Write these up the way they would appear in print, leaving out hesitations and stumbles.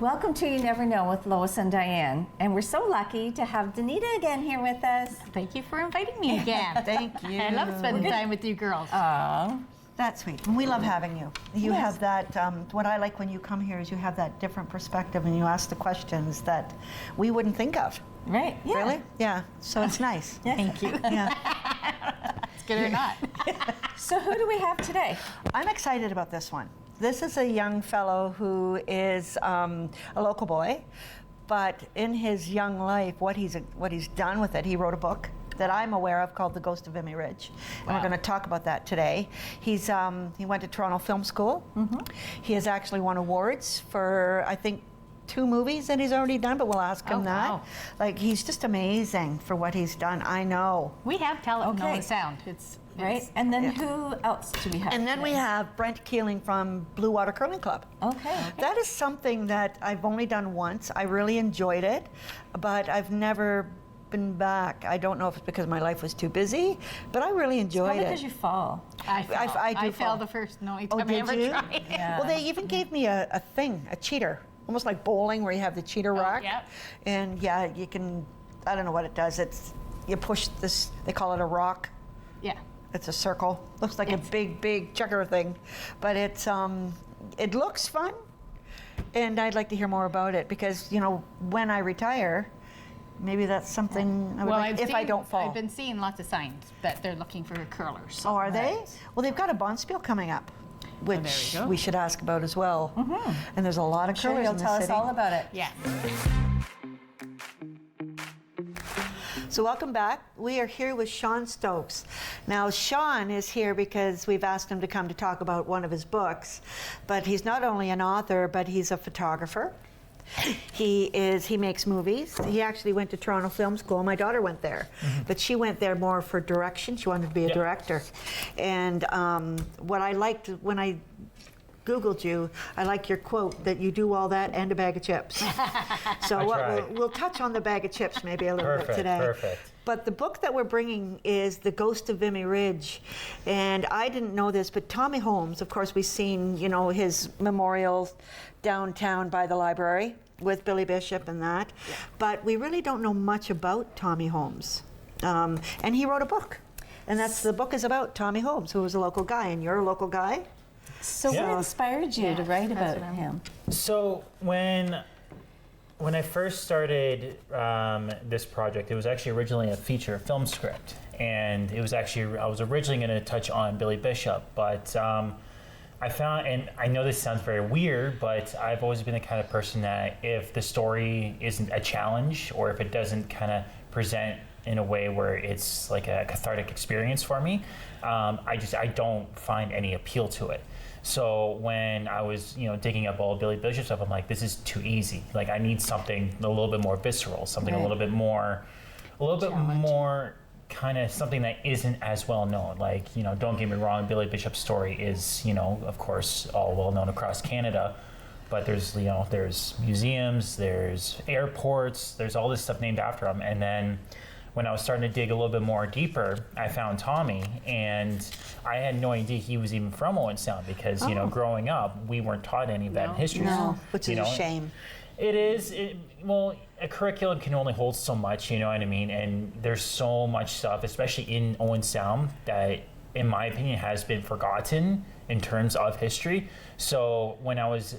Welcome to You Never Know with Lois and Diane. And we're so lucky to have Danita again here with us. Thank you for inviting me again. Thank you. I love spending time with you girls. That's sweet. And we love having you. You have that, what I like when you come here is you have that different perspective and you ask the questions that we wouldn't think of. Right. Yeah. Really? Yeah. So it's nice. Thank you. Yeah. It's good or not. So who do we have today? I'm excited about this one. This is a young fellow who is a local boy, but in his young life, what he's done with it, he wrote a book that I'm aware of called The Ghost of Vimy Ridge. And we're going to talk about that today. He went to Toronto Film School. Mm-hmm. He has actually won awards for, I think, 2 movies that he's already done, but we'll ask him that. Wow. Like, he's just amazing for what he's done. I know. We have talent Okay. on sound. It's Right. And then who else do we have? And then we have Brent Keeling from Bluewater Curling Club. Okay. That is something that I've only done once. I really enjoyed it, but I've never been back. I don't know if it's because my life was too busy, but I really enjoyed Probably it. because you fall. I do fell fall. the first night Oh, time I did ever you? tried. Yeah. Well, they even gave me a thing, a cheater, almost like bowling where you have the cheater rock. yeah. And yeah, you can, I don't know what it does. You push this, they call it a rock. Yeah. It's a circle. Looks like a big chugger thing, but it looks fun, and I'd like to hear more about it because when I retire, maybe that's something I would like, if I don't fall. I've been seeing lots of signs that they're looking for curlers. Oh, are they? Well, they've got a bonspiel coming up, which there you go. we should ask about as well. Mm-hmm. And there's a lot of Sure, curlers you'll in the tell city. us all about it. Yeah. So welcome back. We are here with Sean Stokes. Now, Sean is here because we've asked him to come to talk about one of his books, but he's not only an author, but he's a photographer. He makes movies. He actually went to Toronto Film School. My daughter went there, but she went there more for direction. She wanted to be a director. And what I liked when I Googled you, I like your quote that you do all that and a bag of chips. So we'll touch on the bag of chips maybe a little bit today. Perfect. But the book that we're bringing is The Ghost of Vimy Ridge. And I didn't know this, but Tommy Holmes, of course, we've seen, his memorial downtown by the library with Billy Bishop and that. Yeah. But we really don't know much about Tommy Holmes. And he wrote a book. And the book is about Tommy Holmes, who was a local guy. And you're a local guy? So what inspired you to write about him? So when I first started this project, it was actually originally a feature film script, and I was originally going to touch on Billy Bishop, but I found, and I know this sounds very weird, but I've always been the kind of person that if the story isn't a challenge or if it doesn't kind of present in a way where it's like a cathartic experience for me, I don't find any appeal to it. So when I was, digging up all Billy Bishop stuff, I'm like, this is too easy. Like, I need something a little bit more visceral, something a little bit more kind of something that isn't as well known. Like, don't get me wrong, Billy Bishop's story is, of course, all well known across Canada. But there's museums, there's airports, there's all this stuff named after him. And then when I was starting to dig a little bit more deeper, I found Tommy, and I had no idea he was even from Owen Sound because, growing up, we weren't taught any of that in history. No, which is a shame. It is. A curriculum can only hold so much, you know what I mean? And there's so much stuff, especially in Owen Sound, that, in my opinion, has been forgotten in terms of history. So when I was,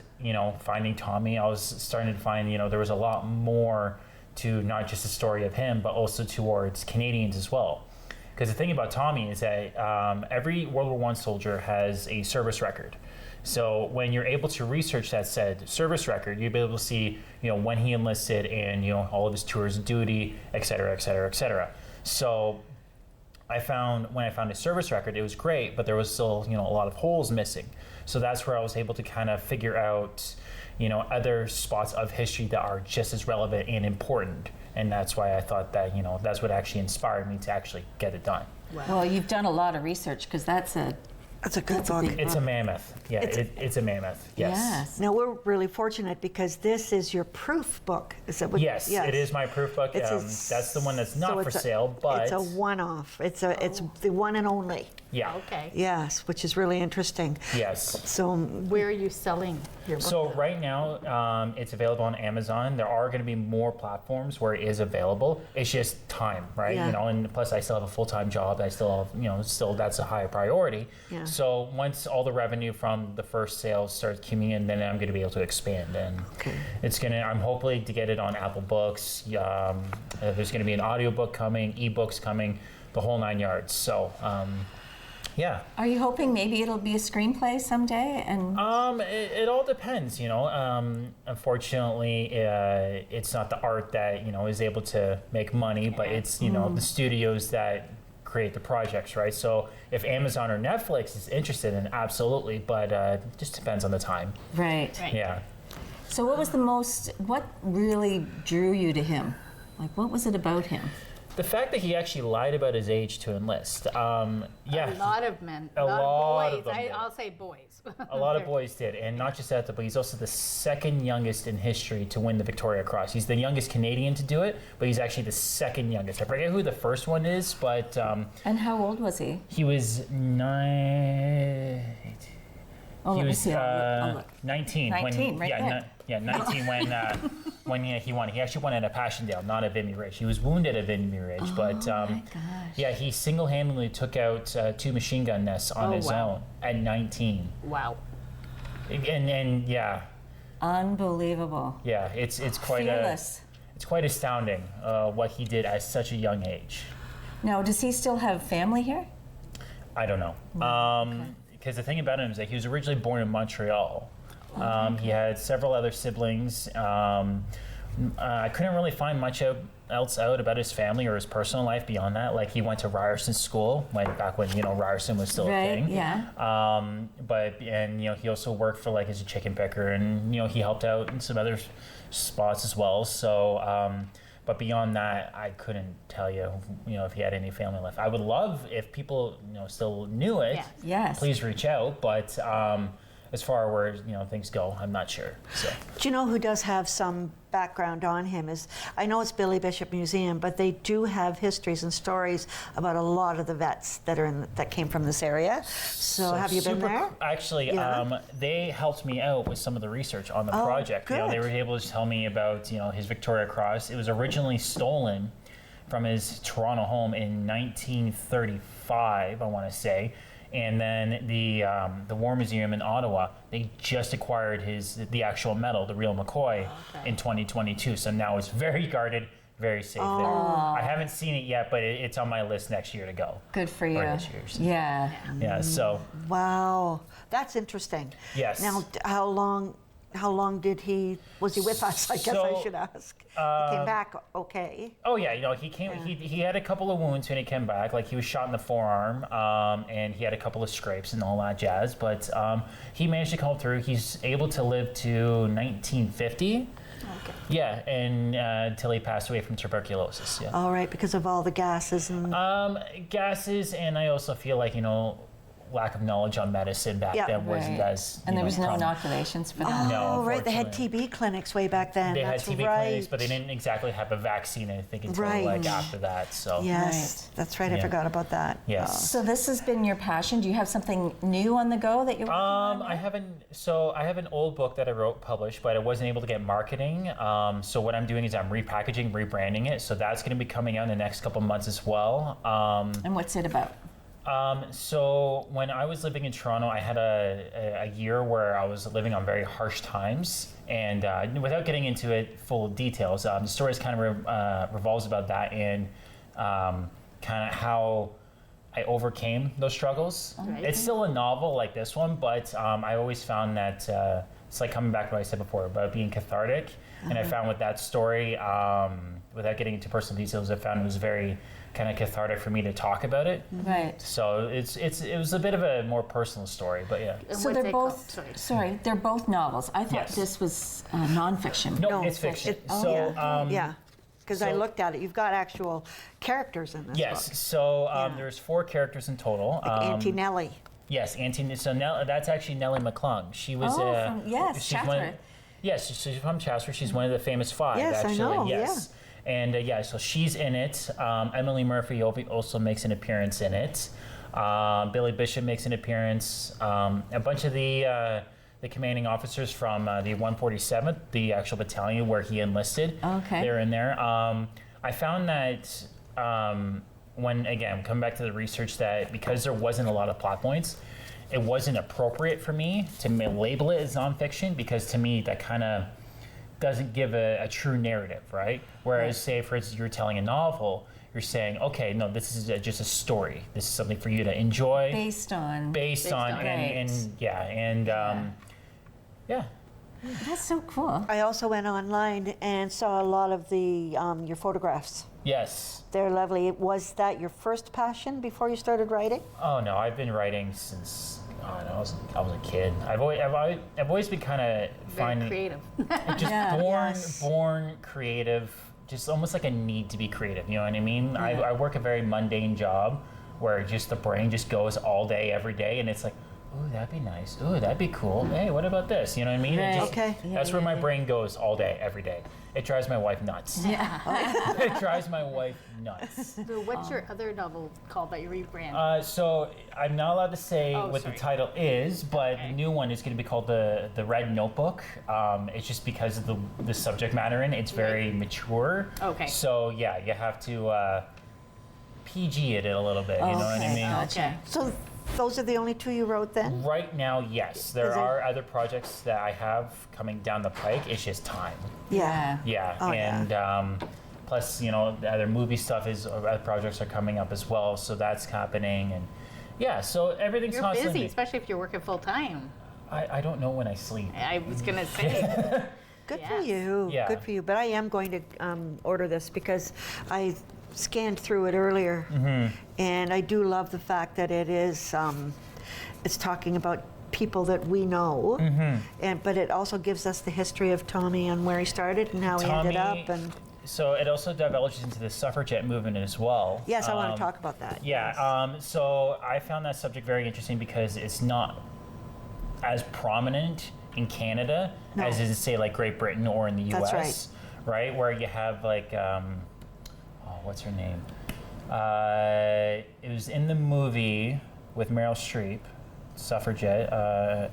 finding Tommy, I was starting to find, there was a lot more to not just the story of him, but also towards Canadians as well. Because the thing about Tommy is that every World War I soldier has a service record. So when you're able to research that said service record, you'll be able to see, when he enlisted and, all of his tours of duty, et cetera, et cetera, et cetera. So when I found his service record, it was great, but there was still, a lot of holes missing. So that's where I was able to kind of figure out, other spots of history that are just as relevant and important. And that's why I thought that, that's what actually inspired me to actually get it done. Wow. Well, you've done a lot of research because that's a good book. It's a mammoth. Yeah, it's a mammoth. Yes. Now, we're really fortunate because this is your proof book. Is that what? Yes, it is my proof book. That's the one that's not for sale, but it's a one-off. It's the one and only. Yeah. Okay. Yes, which is really interesting. Yes. So, Where are you selling your book? So right now, it's available on Amazon. There are going to be more platforms where it is available. It's just time, right? Yeah. You know, and plus I still have a full-time job. I still have, you know, still that's a higher priority. Yeah. So once all the revenue from the first sales starts coming in, then I'm going to be able to expand. And it's going to, I'm hoping to get it on Apple Books. There's going to be an audiobook coming, ebooks coming, the whole 9 yards. So, yeah. Are you hoping maybe it'll be a screenplay someday? And It all depends, you know. Unfortunately, it's not the art that, you know, is able to make money, but it's, you know, the studios that create the projects, right? So if Amazon or Netflix is interested in, absolutely, but it just depends on the time. right. Right. Yeah. So what really drew you to him? Like, what was it about him? The fact that he actually lied about his age to enlist. Yeah. A lot of men. A lot boys. of them did. I'll say boys. A lot of boys did, and not just that, but he's also the second youngest in history to win the Victoria Cross. He's the youngest Canadian to do it, but he's actually the second youngest. I forget who the first one is, but And how old was he? he was 9. Oh, He let me was see. I'll look. 19. 19, right there. 19 when he won. He actually won at a Passchendaele, not at Vimy Ridge. He was wounded at Vimy Ridge, but my gosh. yeah, he single-handedly took out 2 machine gun nests on Oh, his wow. own at 19. Wow. And yeah. Unbelievable. Yeah, it's quite Fearless. it's quite astounding what he did at such a young age. Now, does he still have family here? I don't know, because the thing about him is that he was originally born in Montreal. He had several other siblings. I couldn't really find much else out about his family or his personal life beyond that. Like, he went to Ryerson School, back when, you know, Ryerson was still a Right, thing. yeah. But you know, he also worked for, like, as a chicken picker, and, you know, he helped out in some other spots as well. So, but beyond that, I couldn't tell you, you know, if he had any family left. I would love if people, you know, still knew it. Yeah. Yes. Please reach out. But as far where, you know, things go, I'm not sure. So. do you know who does have some background on him? Is I know it's Billy Bishop Museum, but they do have histories and stories about a lot of the vets that are that came from this area. So have you been super there? Actually, Yeah. they helped me out with some of the research on the project. You know, they good. were able to tell me about, you know, his Victoria Cross. It was originally stolen from his Toronto home in 1935, I want to say. And then the War Museum in Ottawa, they just acquired the actual medal, the real McCoy, in 2022. So now it's very guarded, very safe there. I haven't seen it yet, but it's on my list next year to go. Good for you. Or this year's. Yeah. Yeah. So Wow, that's interesting. yes. Now, how long was he with us? I guess I So, should ask. He came back okay. Oh yeah, you know, he came. He had a couple of wounds when he came back. Like, he was shot in the forearm, and he had a couple of scrapes and all that jazz. But he managed to come through. He's able to live to 1950. Okay. Yeah, and until he passed away from tuberculosis. Yeah. All right, because of all the gases and Gases, and I also feel like, you know, lack of knowledge on medicine back Yeah. then wasn't Right. as. And there was no common. inoculations for them. oh, No, right, they had unfortunately. TB clinics way back then. They That's had TB right. clinics, but they didn't exactly have a vaccine, I think, until Right. like after that. So. Yes, that's right. I Yeah. forgot about that. Yes. So this has been your passion. Do you have something new on the go that you're working on? I haven't. So I have an old book that I wrote, published, but I wasn't able to get marketing. So what I'm doing is I'm repackaging, rebranding it. So that's going to be coming out in the next couple months as well. And what's it about? So when I was living in Toronto, I had a year where I was living on very harsh times, and without getting into it full details, the story kind of revolves about that and kind of how I overcame those struggles. Right. It's still a novel like this one, but I always found that it's like coming back to what I said before about being cathartic, and I found with that story, without getting into personal details, I found it was very kind of cathartic for me to talk about it. Right. So it was a bit of a more personal story, but yeah. And So what's they're it both, called? sorry, they're both novels. I thought Yes. this was nonfiction. No, No, it's fiction. oh, So yeah, because I so- looked at it. You've got actual characters in this yes, book. so Yeah. there's 4 characters in total. Auntie Nellie. Yes, Auntie. So that's actually Nellie McClung. She was yes, she's one. Chatsworth. Yes, she's from Chatsworth. She's one of the famous 5. Yes, I actually. know, Yes. And so she's in it. Emily Murphy also makes an appearance in it. Billy Bishop makes an appearance. A bunch of the commanding officers from the 147th, the actual battalion where he enlisted, they're in there. I found that when, again, coming back to the research, that because there wasn't a lot of plot points, it wasn't appropriate for me to label it as nonfiction, because to me that kind of doesn't give a true narrative, right? Whereas, say, for instance, you're telling a novel, you're saying, okay, no, this is just a story. This is something for you to enjoy. Based on. Yeah. That's so cool. I also went online and saw a lot of the your photographs. Yes. They're lovely. Was that your first passion before you started writing? Oh no, I've been writing since I was a kid. I've always been kind of finding creative. just born creative. Just almost like a need to be creative. You know what I mean? Yeah. I work a very mundane job where just the brain just goes all day, every day, and it's like, ooh, that'd be nice. Ooh, that'd be cool. Hey, what about this? You know what I mean? Right. That's where my brain goes all day, every day. It drives my wife nuts. Yeah. It drives my wife nuts. So what's your other novel called that you rebranded? So I'm not allowed to say what the title is, but the new one is going to be called the Red Notebook. It's just because of the subject matter in it. It's very mature. Okay. So yeah, you have to PG it a little bit. You know what I mean? Okay. So those are the only two you wrote then? Right now, yes. There are other projects that I have coming down the pike. It's just time. Yeah. Yeah. Oh, and plus, the other movie stuff other projects are coming up as well. So that's happening. And yeah, so everything's You're constantly busy, especially if you're working full time. I don't know when I sleep. I was going to say. Good for you. Yeah. Good for you. But I am going to order this because I scanned through it earlier, and I do love the fact that it is it's talking about people that we know, but it also gives us the history of Tommy and where he started and how he ended up. And so it also divulges into the suffragette movement as well. yes, I want to talk about that. Yeah. So I found that subject very interesting because it's not as prominent in Canada as is, say, like Great Britain or in the U.S. That's right? Where you have like what's her name? It was in the movie with Meryl Streep, suffragette,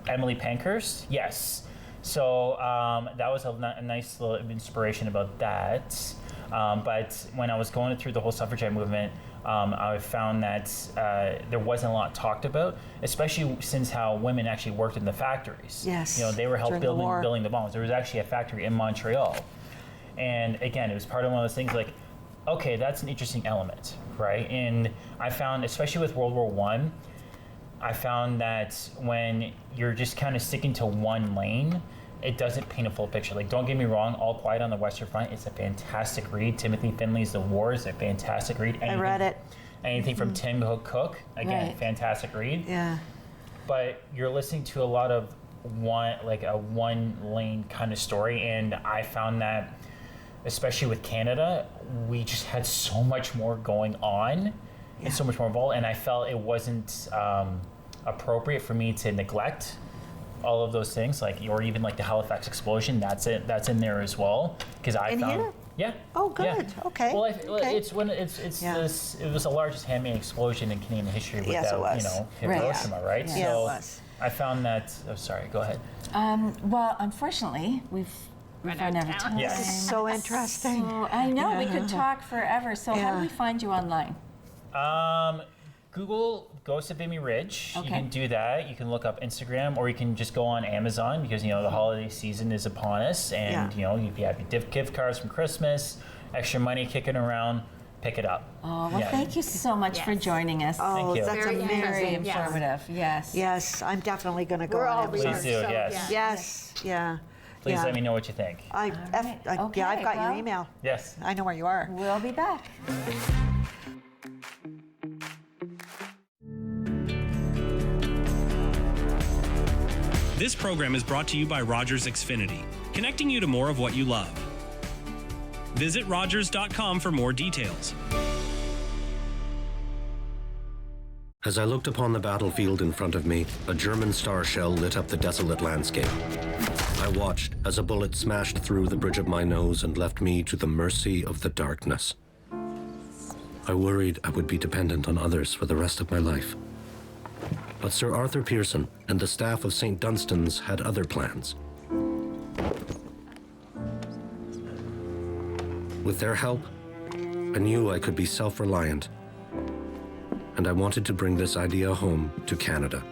Emily Pankhurst. Yes. So that was a nice little inspiration about that. But when I was going through the whole suffragette movement, I found that there wasn't a lot talked about, especially since how women actually worked in the factories. Yes. They were helping During the war. building the bombs. There was actually a factory in Montreal. And again, it was part of one of those things like, okay, that's an interesting element, right? And I found, especially with World War I found that when you're just kind of sticking to one lane, it doesn't paint a full picture. Like, don't get me wrong, All Quiet on the Western Front is a fantastic read. Timothy Finley's The War is a fantastic read. I read it. Anything from Tim Cook, again, fantastic read. Yeah. But you're listening to a lot of one lane kind of story, and I found that, especially with Canada, we just had so much more going on and so much more involved, and I felt it wasn't appropriate for me to neglect all of those things, or even like the Halifax explosion. That's in there as well, because I found here? yeah. Oh, good. Yeah. Okay. Well, Okay. it's when it's this. It was the largest handmade explosion in Canadian history Yes, it without was. Hiroshima, right? Yeah, So it was. I found that. Oh, sorry. Go ahead. Well, unfortunately, we've Run run out out of of time. time. Yes. So interesting. So, I know, we could talk forever. So how Yeah. do we find you online? Google Ghost of Vimy Ridge. You Okay. can do that. You can look up Instagram, or you can just go on Amazon, because the holiday season is upon us, and you have your gift cards from Christmas, extra money kicking around. Pick it up. Oh, well, thank you so much for joining us. Oh, Thank you. that's Very amazing. Very interesting. Yes. informative. Yes. Yes, I'm definitely going to go We're on all Amazon. readers. Please do, so, yes. Yes, yeah. Please yeah. let me know what you think. Yeah, I've Okay, got your well. email. Yes. I know where you are. We'll be back. This program is brought to you by Rogers Xfinity, connecting you to more of what you love. Visit Rogers.com for more details. As I looked upon the battlefield in front of me, a German star shell lit up the desolate landscape. I watched as a bullet smashed through the bridge of my nose and left me to the mercy of the darkness. I worried I would be dependent on others for the rest of my life. But Sir Arthur Pearson and the staff of St. Dunstan's had other plans. With their help, I knew I could be self-reliant, and I wanted to bring this idea home to Canada.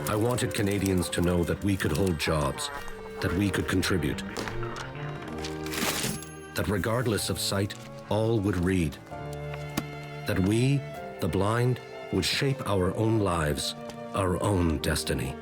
I wanted Canadians to know that we could hold jobs, that we could contribute, that regardless of sight, all would read, that we, the blind, would shape our own lives, our own destiny.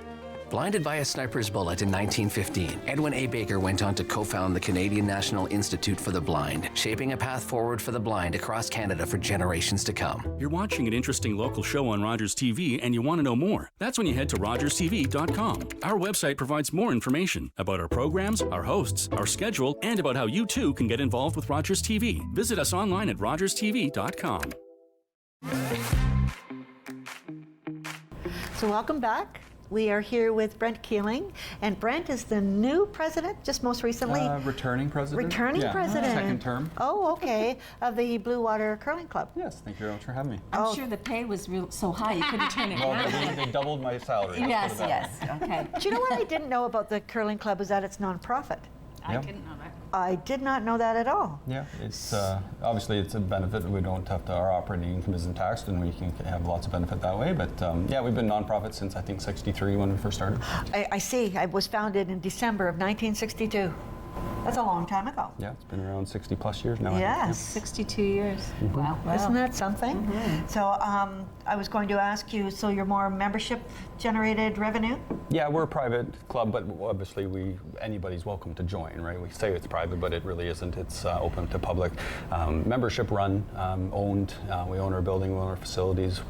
Blinded by a sniper's bullet in 1915, Edwin A. Baker went on to co-found the Canadian National Institute for the Blind, shaping a path forward for the blind across Canada for generations to come. You're watching an interesting local show on Rogers TV and you want to know more. That's when you head to rogerstv.com. Our website provides more information about our programs, our hosts, our schedule, and about how you too can get involved with Rogers TV. Visit us online at rogerstv.com. So welcome back. We are here with Brent Keeling, and Brent is the new president, just most recently. Returning president. Returning president. Second term. Oh, okay, of the Bluewater Curling Club. Yes, thank you very much for having me. I'm sure the pay was so high you couldn't turn it down. They doubled my salary. Yes, yes, okay. Do you know what I didn't know about the curling club is that it's nonprofit? I Yeah. didn't know that. I did not know that at all. Yeah, it's obviously it's a benefit. We don't have to, our operating income isn't taxed, and we can have lots of benefit that way. But yeah, we've been nonprofit since I think '63 when we first started. I see. I was founded in December of 1962. That's a long time ago. Yeah, it's been around 60 plus years now. I think. Yes. 62 years. Wow. Isn't that something? So I was going to ask you, so you're more membership generated revenue? Yeah, we're a private club, but obviously anybody's welcome to join, right? We say it's private, but it really isn't. It's open to public. Membership run, owned. We own our building, we own our facilities.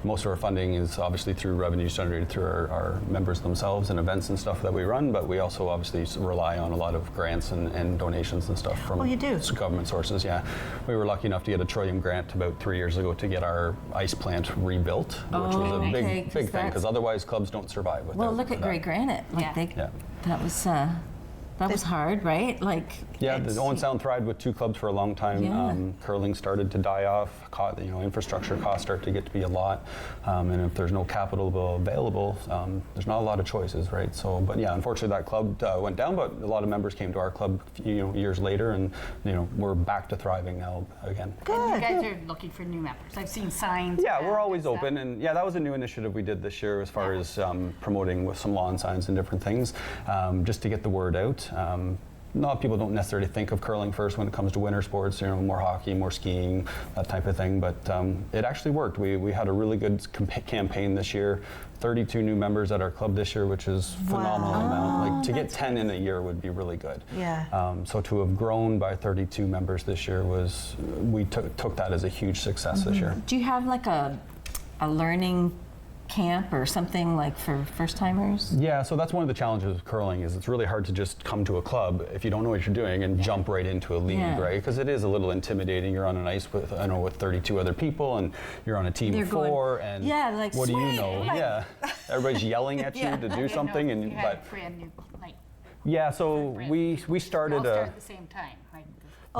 Most of our funding is obviously through revenues generated through our members themselves and events and stuff that we run, but we also obviously rely on a lot of grants and donations and stuff from government sources. Yeah, we were lucky enough to get a Trillium grant about 3 years ago to get our ice plant rebuilt, which was a big thing because otherwise clubs don't survive without. Well, look at Grey Granite. Like that was hard, right? Like the Owen Sound thrived with two clubs for a long time. Yeah. Curling started to die off. Infrastructure costs start to get to be a lot, and if there's no capital available, there's not a lot of choices, right? So, but yeah, unfortunately that club went down. But a lot of members came to our club, years later, and we're back to thriving now again. Good. And you guys are looking for new members. I've seen signs. Yeah, we're always open, and yeah, that was a new initiative we did this year as far as promoting with some lawn signs and different things, just to get the word out. A lot of people don't necessarily think of curling first when it comes to winter sports, more hockey, more skiing, that type of thing, but it actually worked. We had a really good campaign this year. 32 new members at our club this year, which is phenomenal amount. Like to get 10 in a year would be really good. Yeah. So to have grown by 32 members this year we took that as a huge success this year. Do you have like a learning camp or something like for first timers? Yeah, so that's one of the challenges with curling is it's really hard to just come to a club if you don't know what you're doing and jump right into a league, right? Because it is a little intimidating. You're on an ice with 32 other people and you're on a team of four and what do you know? Yeah, everybody's yelling at you to do something, and brand new, so we started all start at the same time, right?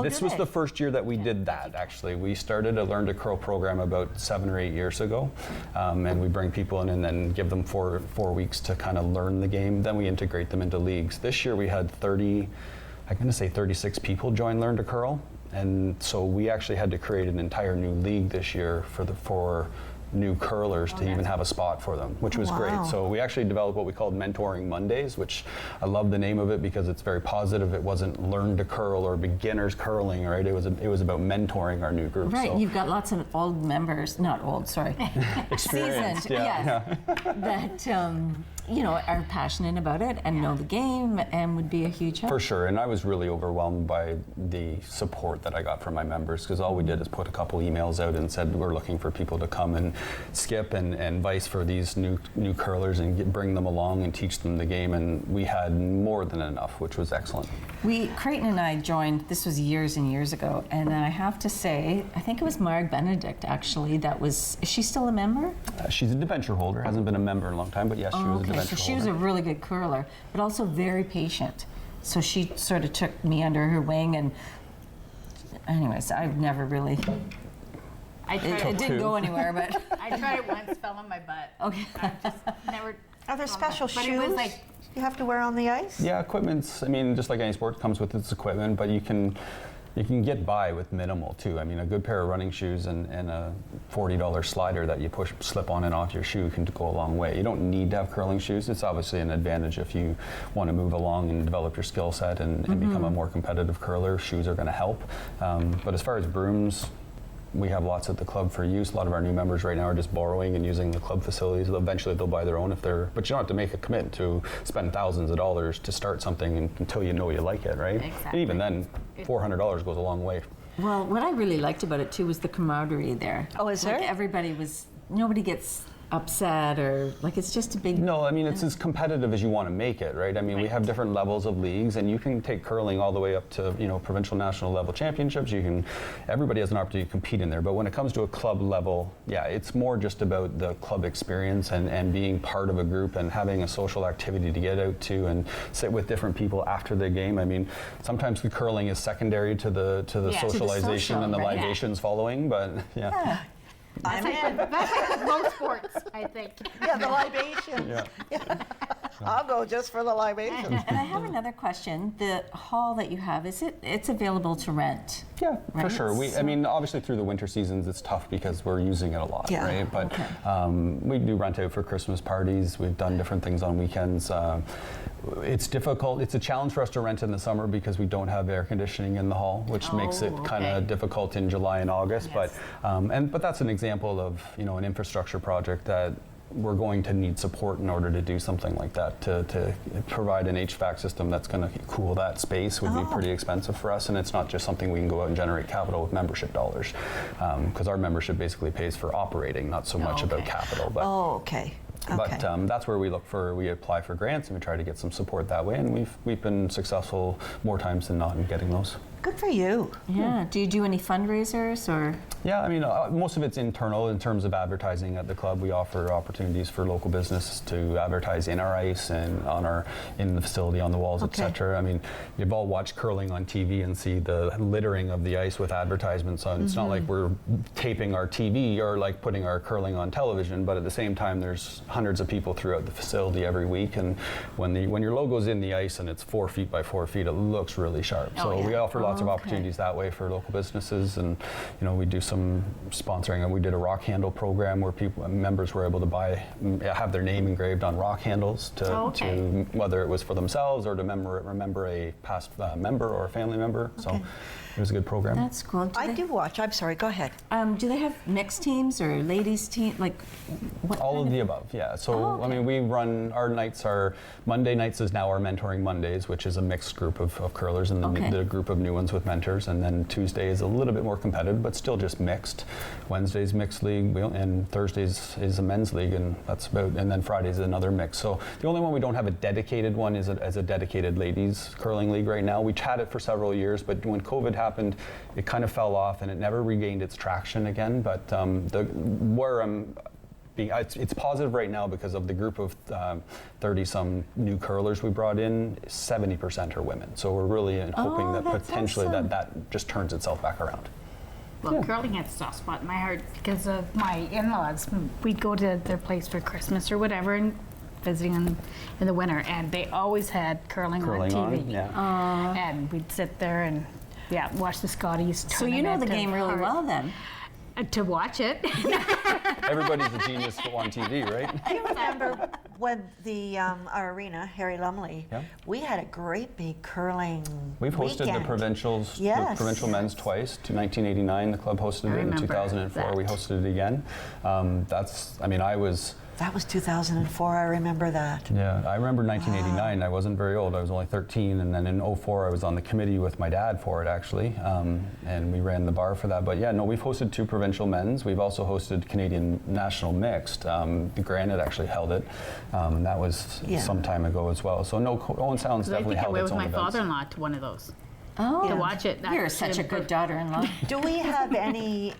This was the first year that we did that, actually. We started a Learn to Curl program about 7 or 8 years ago, and we bring people in and then give them 4 weeks to kind of learn the game. Then we integrate them into leagues. This year we had 36 people join Learn to Curl, and so we actually had to create an entire new league this year for new curlers to even have a spot for them, which was great. So we actually developed what we called Mentoring Mondays, which I love the name of it because it's very positive. It wasn't learn to curl or beginners curling, right? It was about mentoring our new group. Right, so. You've got lots of old members, not old, sorry. Experienced, seasoned, that are passionate about it and know the game and would be a huge help. For sure, and I was really overwhelmed by the support that I got from my members because all we did is put a couple emails out and said we're looking for people to come and skip and vice for these new curlers and bring them along and teach them the game, and we had more than enough, which was excellent. Creighton and I joined, this was years and years ago, and I have to say, I think it was Marg Benedict actually is she still a member? She's a debenture holder, hasn't been a member in a long time, but yes, she was a debenture holder. So she was a really good curler, but also very patient. So she sort of took me under her wing, and anyways, I've never really I tried It didn't go anywhere, but I tried it once, fell on my butt. okay. I just never. Are there special But shoes it was like, you have to wear on the ice? Yeah, equipment's, I mean, just like any sport comes with its equipment, but you can get by with minimal too. I mean, a good pair of running shoes and a $40 slider that you slip on and off your shoe can go a long way. You don't need to have curling shoes. It's obviously an advantage if you want to move along and develop your skill set and become a more competitive curler. Shoes are going to help. But as far as brooms, we have lots at the club for use. A lot of our new members right now are just borrowing and using the club facilities. Eventually they'll buy their own if they're, but you don't have to make a commitment to spend thousands of dollars to start something until you know you like it, right? Exactly. And even then, $400 goes a long way. Well, what I really liked about it too was the camaraderie there. Oh, is like there? Nobody gets upset or like it's just a big. No, I mean, it's as competitive as you want to make it, right? I mean, we have different levels of leagues, and you can take curling all the way up to, provincial, national level championships. Everybody has an opportunity to compete in there. But when it comes to a club level, yeah, it's more just about the club experience and being part of a group and having a social activity to get out to and sit with different people after the game. I mean, sometimes the curling is secondary to the socialization and the right? libations following, but yeah. I'm in. that's like most sports, I think. Yeah, the libation. Yeah. I'll go just for the libation. And I have another question. The hall that you have, it's available to rent? Yeah, for Right? sure. I mean, obviously through the winter seasons, it's tough because we're using it a lot, Yeah. right? But we do rent out for Christmas parties. We've done different things on weekends. It's difficult. It's a challenge for us to rent in the summer because we don't have air conditioning in the hall, which makes it kind of difficult in July and August. Yes. But that's an example of an infrastructure project that we're going to need support in order to do something like that. To provide an HVAC system that's going to cool that space would be pretty expensive for us, and it's not just something we can go out and generate capital with membership dollars, because our membership basically pays for operating, not so much about capital. But, Okay. But that's where we apply for grants and we try to get some support that way, and we've been successful more times than not in getting those. Good for you. Yeah. Do you do any fundraisers or? Yeah, I mean, most of it's internal in terms of advertising at the club. We offer opportunities for local businesses to advertise in our ice and in the facility, on the walls, etc. I mean, you've all watched curling on TV and see the littering of the ice with advertisements on. It's not like we're taping our TV or like putting our curling on television, but at the same time, there's hundreds of people throughout the facility every week, and when your logo's in the ice and it's 4 feet by 4 feet, it looks really sharp. We offer lots of opportunities that way for local businesses, and we do some sponsoring. We did a rock handle program where members were able to have their name engraved on rock handles to whether it was for themselves or to remember a past member or a family member. So it was a good program. That's cool. I do watch. I'm sorry. Go ahead. Do they have mixed teams or ladies team? Like what? All of the above, yeah. So I mean, we run our nights. Our Monday nights is now our mentoring Mondays, which is a mixed group of curlers and the group of new ones with mentors. And then Tuesday is a little bit more competitive, but still just mixed. Wednesday's mixed league, and Thursdays is a men's league, and that's about. And then Friday's another mix. So the only one we don't have a dedicated one is as a dedicated ladies curling league right now. We had it for several years, but when COVID happened, it kind of fell off and it never regained its traction again. But it's positive right now because of the group of 30-some new curlers we brought in. 70% are women, so we're really hoping that potentially awesome. that just turns itself back around. Well, curling has a soft spot in my heart because of my in-laws. We'd go to their place for Christmas or whatever and visiting them in the winter, and they always had curling on TV. And we'd sit there and watch the Scotties tournament. So you know the game really well then. To watch it. Everybody's a genius on TV, right? I remember when our arena, Harry Lumley, we had a great big curling We've hosted weekend. the provincials, the provincial men's twice. To 1989, the club hosted it. In 2004, we hosted it again. That was 2004, I remember that. Yeah, I remember 1989. Wow. I wasn't very old. I was only 13, and then in 2004 I was on the committee with my dad for it actually, and we ran the bar for that. But we've hosted 2 provincial men's. We've also hosted Canadian National Mixed. Granite actually held it, and that was some time ago as well. So Owen Sound's definitely held its own events. I think I went with my father-in-law to one of those. Oh, to watch it. You're such a good daughter-in-law. Do we have any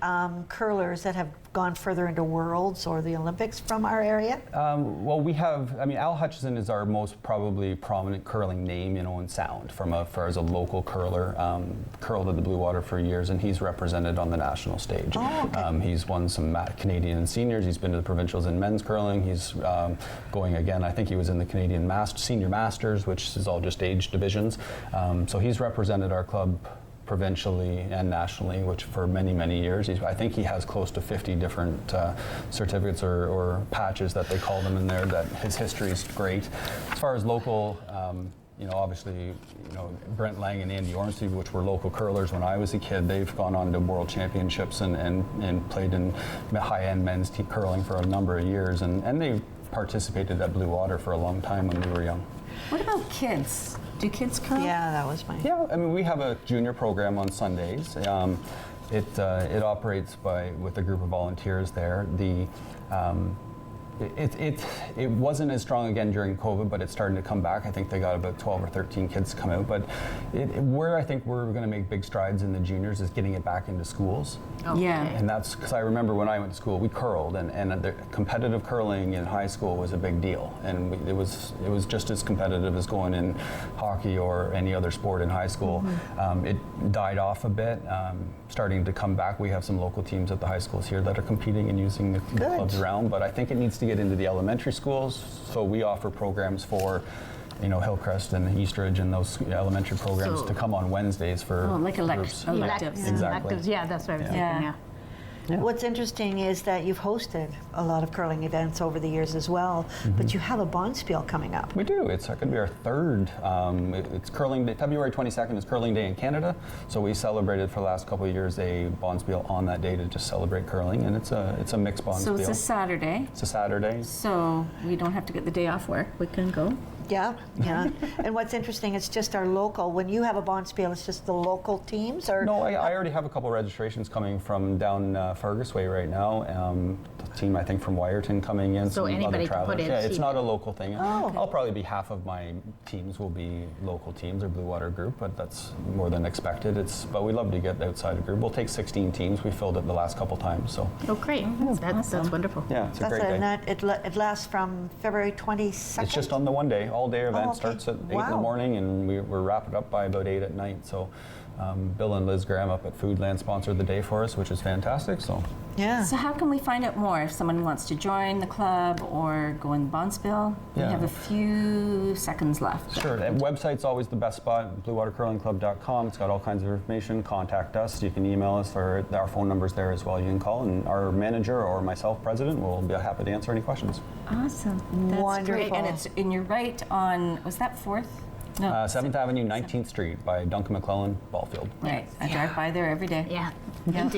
curlers that have gone further into Worlds or the Olympics from our area? Well, we have, Al Hutchison is our most probably prominent curling name in Owen Sound as a local curler. Curled at the Bluewater for years, and he's represented on the national stage. Oh, okay. He's won some Canadian and seniors. He's been to the provincials in men's curling. He's going again. I think he was in the Canadian Senior Masters, which is all just age divisions. So he's represented our club provincially and nationally, which for many, many years. I think he has close to 50 different certificates or patches that they call them in there. That his history is great. As far as local, obviously, Brent Lang and Andy Ormsby, which were local curlers when I was a kid, they've gone on to world championships and played in high-end men's curling for a number of years, and they've participated at Bluewater for a long time when we were young. What about kids? Do kids curl? Yeah, that was mine. Yeah, we have a junior program on Sundays. It operates with a group of volunteers there. It wasn't as strong again during COVID, but it's starting to come back. I think they got about 12 or 13 kids to come out. But where I think we're going to make big strides in the juniors is getting it back into schools. Oh, yeah. And that's because I remember when I went to school, we curled, and the competitive curling in high school was a big deal. And it was just as competitive as going in hockey or any other sport in high school. Mm-hmm. It died off a bit, starting to come back. We have some local teams at the high schools here that are competing and using the clubs around, but I think it needs to get into the elementary schools. So we offer programs for Hillcrest and Eastridge and those elementary programs to come on Wednesdays for like electives. Exactly. Yeah, that's what I was thinking, yeah. Yeah. What's interesting is that you've hosted a lot of curling events over the years as well, but you have a Bonspiel coming up. We do. It's going to be our third. It's Curling Day. February 22nd is Curling Day in Canada, so we celebrated for the last couple of years a Bonspiel on that day to just celebrate curling, and it's a mixed Bonspiel. So it's a Saturday. It's a Saturday. So we don't have to get the day off work. We can go. Yeah. And what's interesting, it's just our local. When you have a Bonspiel, it's just the local teams, or no? I already have a couple registrations coming from down Fergus Way right now. The team I think from Wyerton coming in. So anybody can put in. Yeah, it's not a local thing. Oh, okay. I'll probably be half of my teams will be local teams or Bluewater group, but that's more than expected. But we love to get outside a group. We'll take 16 teams. We filled it the last couple times. So. Oh, great! That's wonderful. Yeah, it's a great day. And that it lasts from February 22nd. It's just on the one day. All-day event. Okay. Starts at 8 in the morning, and we're wrapping up by about 8 at night. So Bill and Liz Graham up at Foodland sponsored the day for us, which is fantastic. So yeah. So how can we find out more if someone wants to join the club or go in Bonspiel? We have a few seconds left. Sure. The website's always the best spot, bluewatercurlingclub.com. It's got all kinds of information. Contact us. You can email us, or our phone number's there as well. You can call, and our manager or myself, president, will be happy to answer any questions. Awesome. That's Wonderful. great. And you're right on, was that 4th? No. 7th Avenue, 19th Street by Duncan McClellan Ballfield. Right. I drive by there every day. Yeah. Well,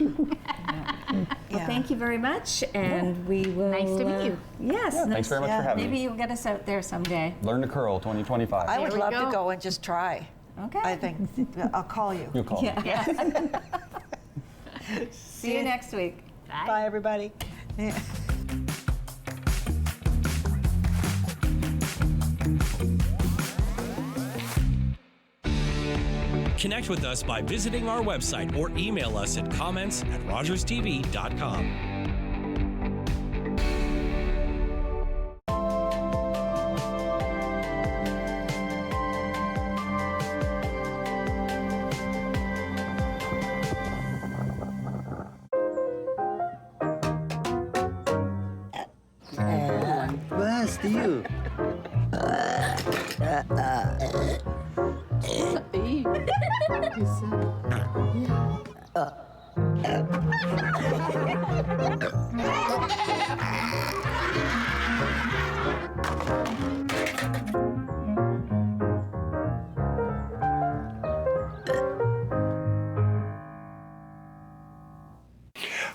thank you very much, and we will. Nice to meet you. Yes. Yeah, thanks very much for having Maybe me. you'll get us out there someday. Learn to Curl 2025. I would There we love to go. go and just try. Okay. I think I'll call you. You'll call me. Yeah. See you next week. Bye, everybody. Yeah. Connect with us by visiting our website or email us at comments@rogerstv.com. Where's you?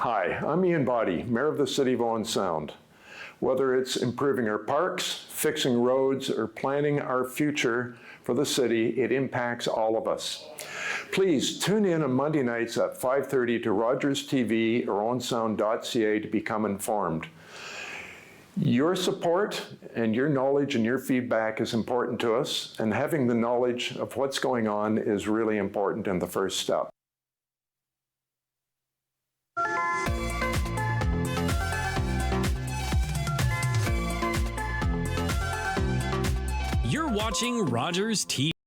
Hi, I'm Ian Boddy, Mayor of the City of Owen Sound. Whether it's improving our parks, fixing roads, or planning our future for the city, it impacts all of us. Please tune in on Monday nights at 5:30 to Rogers TV or owensound.ca to become informed. Your support and your knowledge and your feedback is important to us, and having the knowledge of what's going on is really important in the first step. watching Rogers TV.